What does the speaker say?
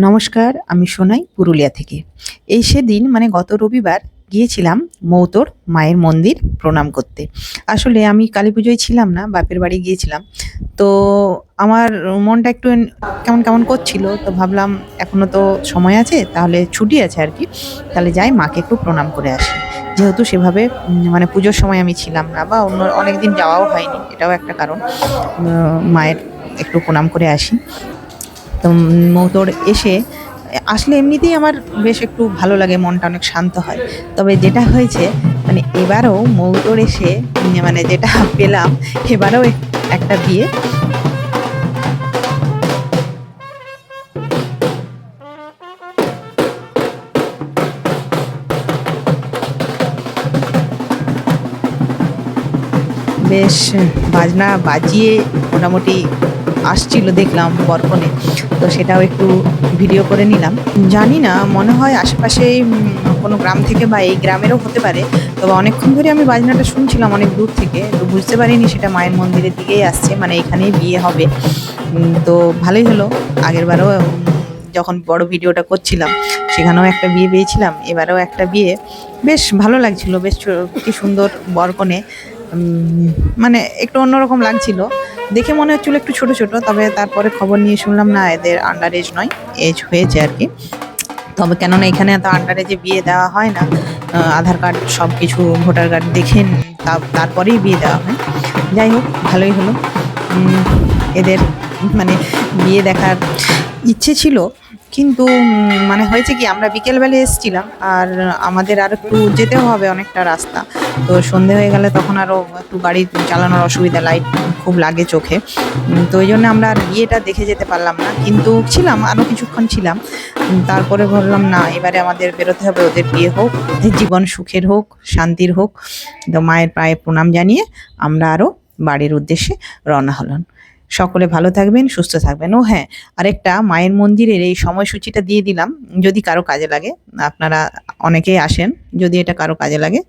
নমস্কার, আমি সোনাই পুরুলিয়া থেকে। এই সেদিন মানে গত রবিবার গিয়েছিলাম মৌতোর মায়ের মন্দির প্রণাম করতে। আসলে আমি কালী পুজোয় ছিলাম না, বাপের বাড়ি গিয়েছিলাম। তো আমার মনটা একটু কেমন কেমন করছিল, তো ভাবলাম এখনো তো সময় আছে, তাহলে ছুটি আছে আর কি, তাহলে যাই মাকে একটু প্রণাম করে আসি। যেহেতু সেভাবে মানে পুজোর সময় আমি ছিলাম না বা অন্য অনেকদিন যাওয়াও হয়নি, এটাও একটা কারণ। মায়ের একটু প্রণাম করে আসি। তো মৌতোর এসে আসলে এমনিতেই আমার বেশ একটু ভালো লাগে, মনটা অনেক শান্ত হয়। তবে যেটা হয়েছে মানে এবারও মৌতোর এসে মানে যেটা পেলাম, এবারও একটা বিয়ে। বেশ বাজনা বাজিয়ে মোটামুটি আসছিল দেখলাম বরকনে। তো সেটাও একটু ভিডিও করে নিলাম। জানি না, মনে হয় আশেপাশেই কোনো গ্রাম থেকে বা এই গ্রামেরও হতে পারে। তবে অনেকক্ষণ ধরে আমি বাজনাটা শুনছিলাম অনেক দূর থেকে, তো বুঝতে পারিনি সেটা মায়ের মন্দিরের দিকেই আসছে, মানে এখানেই বিয়ে হবে। তো ভালোই হলো। আগেরবারও যখন বড় ভিডিওটা করছিলাম সেখানেও একটা বিয়ে পেয়েছিলাম, এবারেও একটা বিয়ে। বেশ ভালো লাগছিল, বেশ কি সুন্দর বরকনে। মানে একটু অন্যরকম লাগছিল, দেখে মনে হচ্ছিল একটু ছোট ছোট, তবে তারপরে খবর নিয়ে শুনলাম না, এদের আন্ডার এজ নয়, এজ হয়েছে আর কি। তবে কেননা এখানে এত আন্ডার এজে বিয়ে দেওয়া হয় না, আধার কার্ড সব কিছু ভোটার কার্ড দেখেন তারপরেই বিয়ে দেওয়া হয়। যাই হোক, ভালোই হলো। এদের মানে বিয়ে দেখার ইচ্ছে ছিল, কিন্তু মানে হয়েছে কি, আমরা বিকেলবেলা এসেছিলাম আর আমাদের আর একটু যেতেও হবে অনেকটা রাস্তা। তো সন্ধে হয়ে গেলে তখন আরও একটু গাড়ি চালানোর অসুবিধা, লাইট খুব লাগে চোখে। তো ওই জন্য আমরা আর বিয়েটা দেখে যেতে পারলাম না, কিন্তু ছিলাম আরও কিছুক্ষণ ছিলাম। তারপরে ভাবলাম না, এবারে আমাদের বেরোতে হবে, ওদের বিয়ে হোক, ওদের জীবন সুখের হোক, শান্তির হোক। তো মায়ের পায়ে প্রণাম জানিয়ে আমরা আরও বাড়ির উদ্দেশ্যে রওনা হলাম। সকলে ভালো থাকবেন, সুস্থ থাকবেন। ও হ্যাঁ, আরেকটা মায়ের মন্দিরের এই সময়সূচিটা দিয়ে দিলাম, যদি কারো কাজে লাগে। আপনারা অনেকেই আসেন, যদি এটা কারো কাজে লাগে